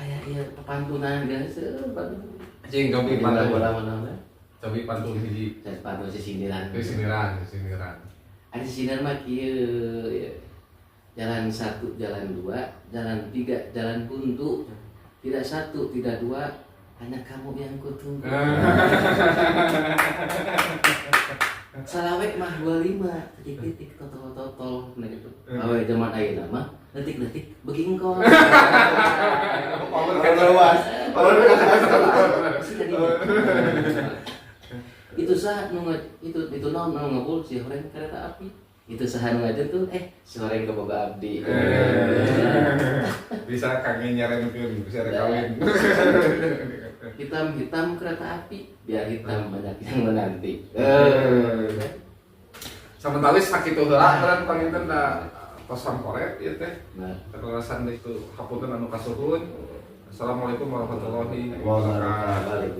kayak ya pepantunan biasa Cing cobi pantun. bola-bola Cobi pantun hiji. saya pantun sindiran Sindiran. ada sindiran mah kieu ya. Jalan 1, jalan 2, jalan 3, jalan buntu. Tidak 1, tidak 2, hanya kamu yang kutunggu. Salawek mah 25, titik-titik totol-totol nah gitu. Awe zaman ayeuna mah detik-detik beuki engkol. Luas. Itu sah itu naon ngabul si horeng kereta api. Itu saha nu ngajeun tuh si horeng keboga abdi. Bisa kage nyarenkeun bisa kawin. Hitam kereta api biar hitam banyak yang menanti. Sementara sakitu heula berat panginten da tos samporet ieu teh. Nah, Terkelasan itu hapunten anu kasuhun. Assalamualaikum warahmatullahi wabarakatuh. waalaikumsalam.